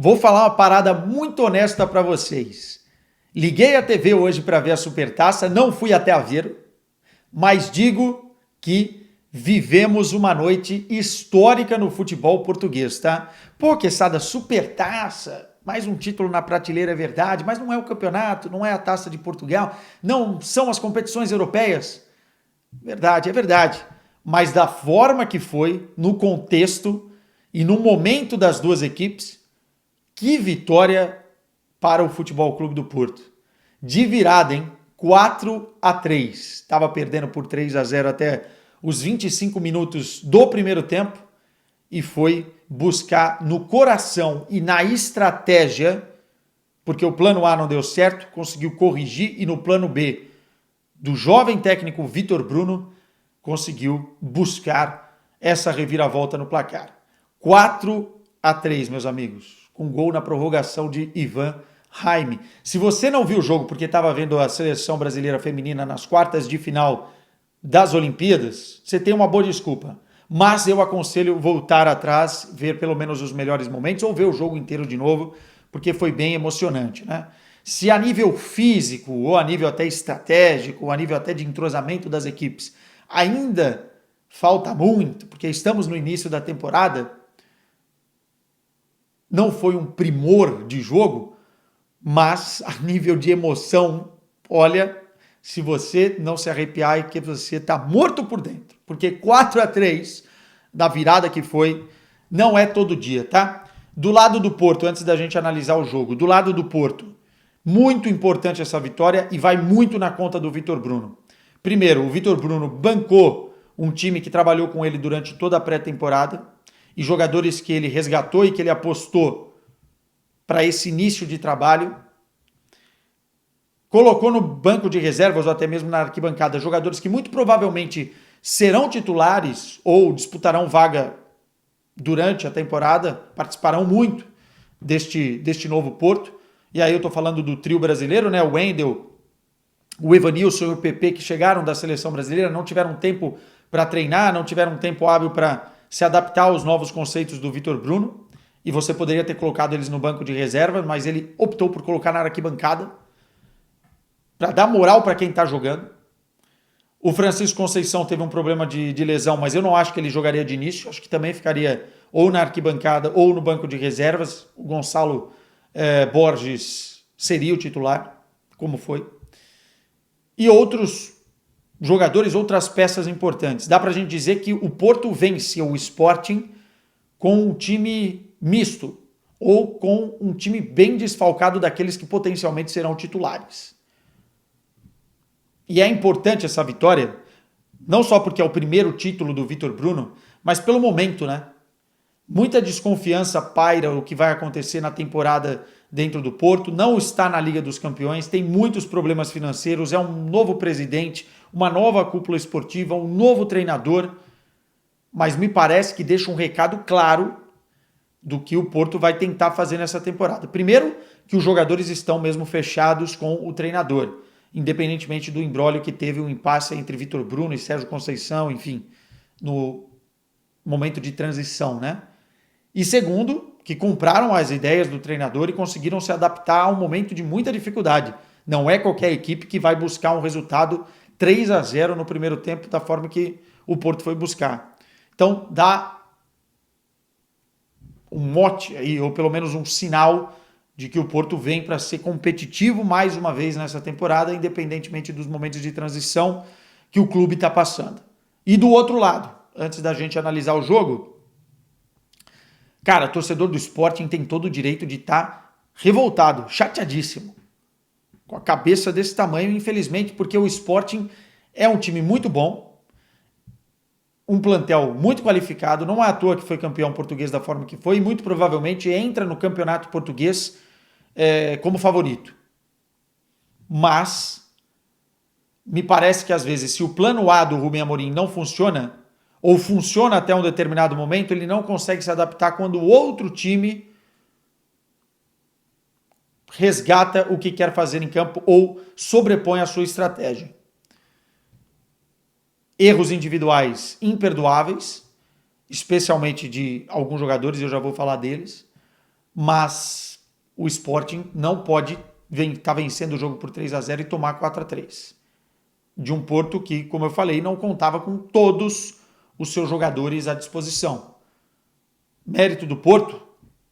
Vou falar uma parada muito honesta para vocês. Liguei a TV hoje para ver a Supertaça, não fui até Aveiro, mas digo que vivemos uma noite histórica no futebol português, tá? Pô, Quesada, Supertaça, mais um título na prateleira é verdade, mas não é o campeonato, não é a Taça de Portugal, não são as competições europeias. Verdade, é verdade. Mas da forma que foi, no contexto e no momento das duas equipes, que vitória para o Futebol Clube do Porto. De virada, hein? 4-3. Estava perdendo por 3-0 até os 25 minutos do primeiro tempo e foi buscar no coração e na estratégia, porque o plano A não deu certo, conseguiu corrigir e no plano B do jovem técnico Vitor Bruno conseguiu buscar essa reviravolta no placar. 4-3, meus amigos, com gol na prorrogação de Ivan Jaime. Se você não viu o jogo porque estava vendo a seleção brasileira feminina nas quartas de final das Olimpíadas, você tem uma boa desculpa. Mas eu aconselho voltar atrás, ver pelo menos os melhores momentos ou ver o jogo inteiro de novo, porque foi bem emocionante, né? Se a nível físico, ou a nível até estratégico, ou a nível até de entrosamento das equipes, ainda falta muito, porque estamos no início da temporada, não foi um primor de jogo, mas a nível de emoção, olha, se você não se arrepiar é que você está morto por dentro, porque 4-3 da virada que foi, não é todo dia, tá? Do lado do Porto, antes da gente analisar o jogo, do lado do Porto, muito importante essa vitória e vai muito na conta do Vitor Bruno. Primeiro, o Vitor Bruno bancou um time que trabalhou com ele durante toda a pré-temporada e jogadores que ele resgatou e que ele apostou para esse início de trabalho. Colocou no banco de reservas ou até mesmo na arquibancada jogadores que muito provavelmente serão titulares ou disputarão vaga durante a temporada, participarão muito deste novo Porto. E aí eu estou falando do trio brasileiro, né? O Wendel, o Evanilson e o PP, que chegaram da seleção brasileira, não tiveram tempo para treinar, não tiveram tempo hábil para se adaptar aos novos conceitos do Vitor Bruno. E você poderia ter colocado eles no banco de reserva, mas ele optou por colocar na arquibancada para dar moral para quem está jogando. O Francisco Conceição teve um problema de lesão, mas eu não acho que ele jogaria de início. Acho que também ficaria ou na arquibancada ou no banco de reservas. O Gonçalo Borges seria o titular, como foi. E outros jogadores, outras peças importantes. Dá para a gente dizer que o Porto vence o Sporting com um time misto ou com um time bem desfalcado daqueles que potencialmente serão titulares. E é importante essa vitória, não só porque é o primeiro título do Vitor Bruno, mas pelo momento, né? Muita desconfiança paira o que vai acontecer na temporada dentro do Porto, não está na Liga dos Campeões, tem muitos problemas financeiros, é um novo presidente, uma nova cúpula esportiva, um novo treinador, mas me parece que deixa um recado claro do que o Porto vai tentar fazer nessa temporada. Primeiro, que os jogadores estão mesmo fechados com o treinador, independentemente do imbróglio que teve um impasse entre Vitor Bruno e Sérgio Conceição, enfim, no momento de transição, né? E segundo, que compraram as ideias do treinador e conseguiram se adaptar a um momento de muita dificuldade. Não é qualquer equipe que vai buscar um resultado 3-0 no primeiro tempo da forma que o Porto foi buscar. Então, dá um mote aí, ou pelo menos um sinal de que o Porto vem para ser competitivo mais uma vez nessa temporada, independentemente dos momentos de transição que o clube está passando. E do outro lado, antes da gente analisar o jogo, cara, torcedor do Sporting tem todo o direito de estar revoltado, chateadíssimo, com a cabeça desse tamanho, infelizmente, porque o Sporting é um time muito bom, um plantel muito qualificado, não é à toa que foi campeão português da forma que foi, e muito provavelmente entra no campeonato português como favorito. Mas me parece que às vezes, se o plano A do Rubem Amorim não funciona, ou funciona até um determinado momento, ele não consegue se adaptar quando o outro time resgata o que quer fazer em campo ou sobrepõe a sua estratégia. Erros individuais imperdoáveis, especialmente de alguns jogadores, eu já vou falar deles, mas o Sporting não pode estar vencendo o jogo por 3-0 e tomar 4-3. De um Porto que, como eu falei, não contava com todos os seus jogadores à disposição. Mérito do Porto,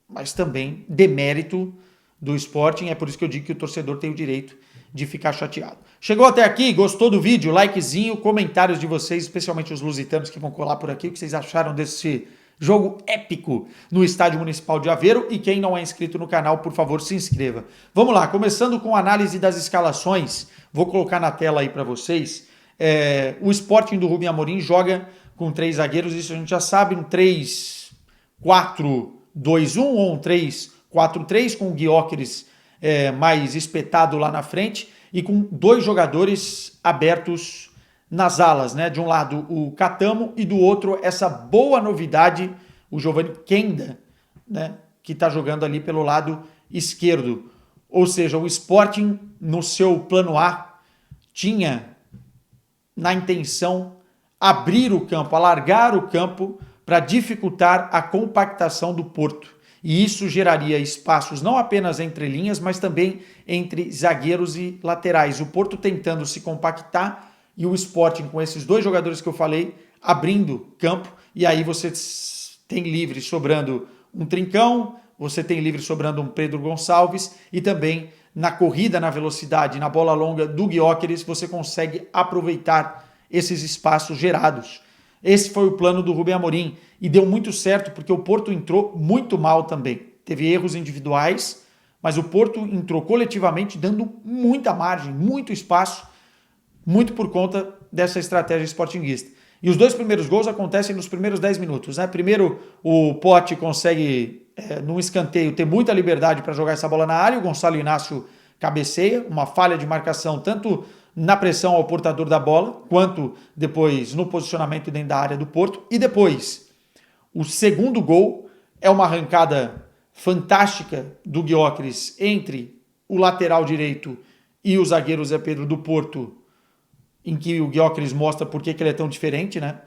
mas também demérito do Sporting. É por isso que eu digo que o torcedor tem o direito de ficar chateado. Chegou até aqui, gostou do vídeo? Likezinho, comentários de vocês, especialmente os lusitanos que vão colar por aqui, o que vocês acharam desse jogo épico no Estádio Municipal de Aveiro. E quem não é inscrito no canal, por favor, se inscreva. Vamos lá, começando com a análise das escalações, vou colocar na tela aí para vocês. O Sporting do Rubem Amorim joga com 3 zagueiros, isso a gente já sabe, um 3-4-2-1 ou um 3-4-3, com o Gyökeres mais espetado lá na frente e com 2 jogadores abertos nas alas, né? De um lado o Catamo e do outro essa boa novidade, o Giovanni Kenda, né? Que está jogando ali pelo lado esquerdo. Ou seja, o Sporting no seu plano A tinha na intenção abrir o campo, alargar o campo para dificultar a compactação do Porto. E isso geraria espaços não apenas entre linhas, mas também entre zagueiros e laterais. O Porto tentando se compactar e o Sporting com esses 2 jogadores que eu falei abrindo campo. E aí você tem livre sobrando um Trincão, você tem livre sobrando um Pedro Gonçalves e também na corrida, na velocidade, na bola longa do Gyökeres, você consegue aproveitar esses espaços gerados. Esse foi o plano do Rubem Amorim e deu muito certo porque o Porto entrou muito mal também. Teve erros individuais, mas o Porto entrou coletivamente dando muita margem, muito espaço, muito por conta dessa estratégia sportinguista. E os 2 primeiros gols acontecem nos primeiros 10 minutos. Né? Primeiro, o Pote consegue, num escanteio, ter muita liberdade para jogar essa bola na área. O Gonçalo Inácio cabeceia, uma falha de marcação, tanto na pressão ao portador da bola, quanto depois no posicionamento dentro da área do Porto. E depois, o segundo gol é uma arrancada fantástica do Gyökeres entre o lateral direito e o zagueiro Zé Pedro do Porto, em que o Gyökeres mostra por que ele é tão diferente, né?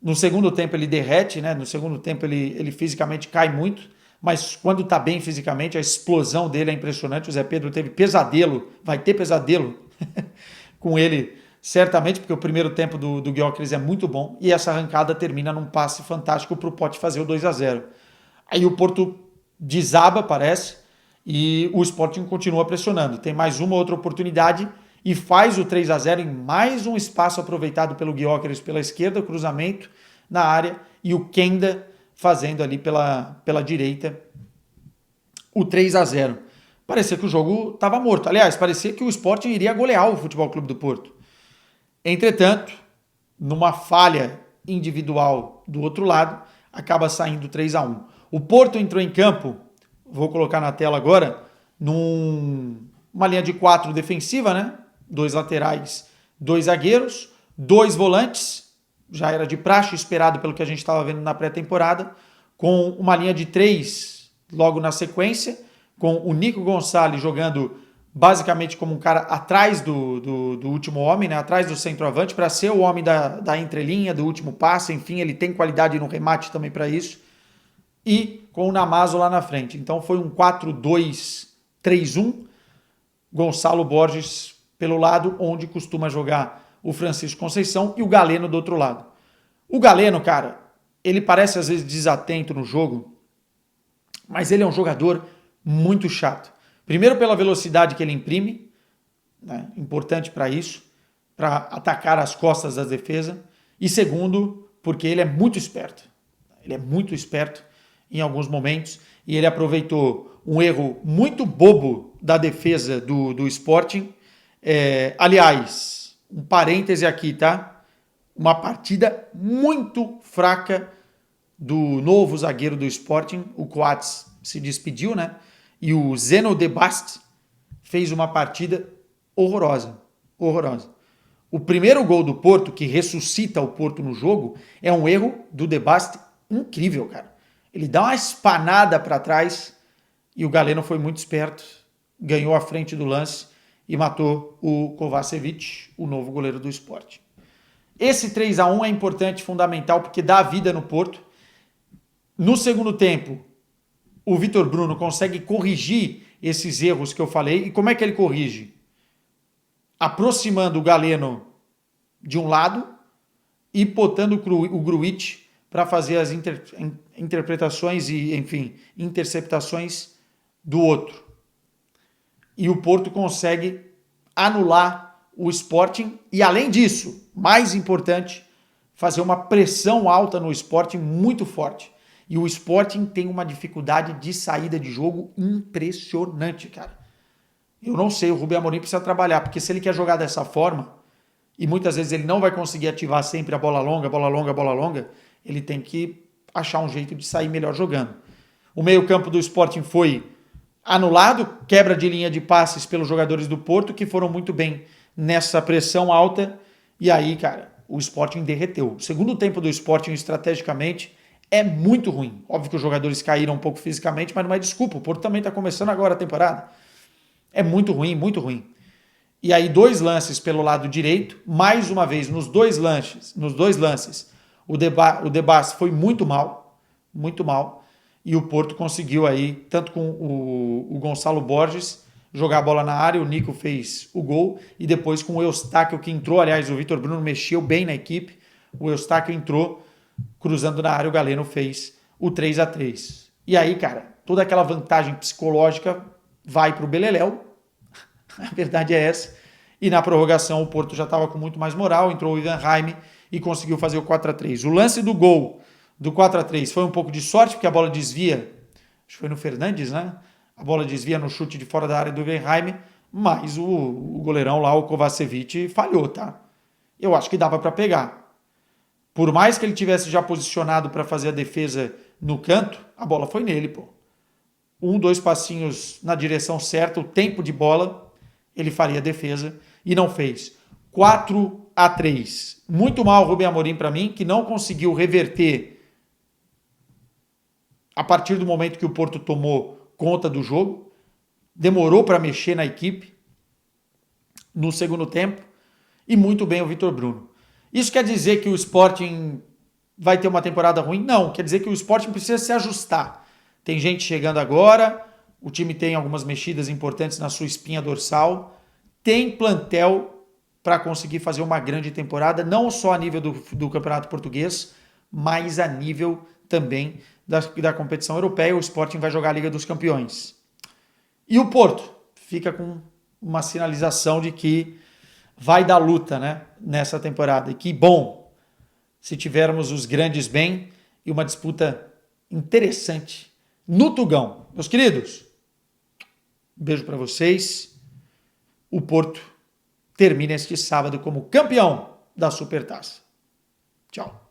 No segundo tempo ele derrete, né? No segundo tempo ele fisicamente cai muito, mas quando está bem fisicamente, a explosão dele é impressionante. O Zé Pedro teve pesadelo, vai ter pesadelo com ele, certamente, porque o primeiro tempo do Gyökeres é muito bom, e essa arrancada termina num passe fantástico para o Pote fazer o 2-0. Aí o Porto desaba, parece, e o Sporting continua pressionando. Tem mais uma outra oportunidade e faz o 3-0 em mais um espaço aproveitado pelo Gyökeres pela esquerda, cruzamento na área, e o Kenda fazendo ali pela direita o 3-0. Parecia que o jogo estava morto. Aliás, parecia que o Sporting iria golear o Futebol Clube do Porto. Entretanto, numa falha individual do outro lado, acaba saindo 3-1. O Porto entrou em campo, vou colocar na tela agora, numa linha de 4 defensiva, né? 2 laterais, 2 zagueiros, 2 volantes, já era de praxe, esperado pelo que a gente estava vendo na pré-temporada, com uma linha de 3 logo na sequência, com o Nico Gonçalves jogando basicamente como um cara atrás do último homem, né? Atrás do centroavante, para ser o homem da entrelinha, do último passe, enfim, ele tem qualidade no remate também para isso, e com o Namazo lá na frente. Então foi um 4-2-3-1, Gonçalo Borges pelo lado, onde costuma jogar o Francisco Conceição, e o Galeno do outro lado. O Galeno, cara, ele parece às vezes desatento no jogo, mas ele é um jogador muito chato. Primeiro pela velocidade que ele imprime, né? Importante para isso, para atacar as costas da defesa. E segundo, porque ele é muito esperto. Ele é muito esperto em alguns momentos e ele aproveitou um erro muito bobo da defesa do Sporting. Aliás, um parêntese aqui, tá? Uma partida muito fraca do novo zagueiro do Sporting, o Coates se despediu, né? E o Zeno de Bast fez uma partida horrorosa, horrorosa. O primeiro gol do Porto, que ressuscita o Porto no jogo, é um erro do De Bast incrível, cara. Ele dá uma espanada para trás e o Galeno foi muito esperto, ganhou a frente do lance e matou o Kovacevic, o novo goleiro do Sport. Esse 3-1 é importante, fundamental, porque dá vida no Porto. No segundo tempo, o Vitor Bruno consegue corrigir esses erros que eu falei. E como é que ele corrige? Aproximando o Galeno de um lado e botando o Gruitch para fazer as interpretações e, enfim, interceptações do outro. E o Porto consegue anular o Sporting e, além disso, mais importante, fazer uma pressão alta no Sporting muito forte. E o Sporting tem uma dificuldade de saída de jogo impressionante, cara. Eu não sei, o Rubem Amorim precisa trabalhar, porque se ele quer jogar dessa forma, e muitas vezes ele não vai conseguir ativar sempre a bola longa, bola longa, bola longa, ele tem que achar um jeito de sair melhor jogando. O meio-campo do Sporting foi anulado, quebra de linha de passes pelos jogadores do Porto, que foram muito bem nessa pressão alta, e aí, cara, o Sporting derreteu. O segundo tempo do Sporting, estrategicamente, é muito ruim. Óbvio que os jogadores caíram um pouco fisicamente, mas não é desculpa. O Porto também está começando agora a temporada. É muito ruim, muito ruim. E aí 2 lances pelo lado direito, mais uma vez, nos dois lances, o Debas foi muito mal, e o Porto conseguiu aí, tanto com o Gonçalo Borges, jogar a bola na área, o Nico fez o gol, e depois com o Eustáquio que entrou, aliás, o Vitor Bruno mexeu bem na equipe, o Eustáquio entrou, cruzando na área, o Galeno fez o 3-3. E aí, cara, toda aquela vantagem psicológica vai para o Beleléu, a verdade é essa, e na prorrogação o Porto já estava com muito mais moral, entrou o Ivan Raime e conseguiu fazer o 4-3. O lance do gol do 4-3 foi um pouco de sorte, porque a bola desvia, acho que foi no Fernandes, né? A bola desvia no chute de fora da área do Ivan Raime, mas o goleirão lá, o Kovacevic, falhou, tá? Eu acho que dava para pegar. Por mais que ele tivesse já posicionado para fazer a defesa no canto, a bola foi nele, pô. 2 passinhos na direção certa, o tempo de bola, ele faria a defesa e não fez. 4-3. Muito mal o Rubem Amorim para mim, que não conseguiu reverter a partir do momento que o Porto tomou conta do jogo. Demorou para mexer na equipe no segundo tempo. E muito bem o Vitor Bruno. Isso quer dizer que o Sporting vai ter uma temporada ruim? Não, quer dizer que o Sporting precisa se ajustar. Tem gente chegando agora, o time tem algumas mexidas importantes na sua espinha dorsal, tem plantel para conseguir fazer uma grande temporada, não só a nível do Campeonato Português, mas a nível também da competição europeia. O Sporting vai jogar a Liga dos Campeões. E o Porto fica com uma sinalização de que vai dar luta, né, nessa temporada. E que bom se tivermos os grandes bem e uma disputa interessante no Tugão. Meus queridos, beijo para vocês. O Porto termina este sábado como campeão da Supertaça. Tchau.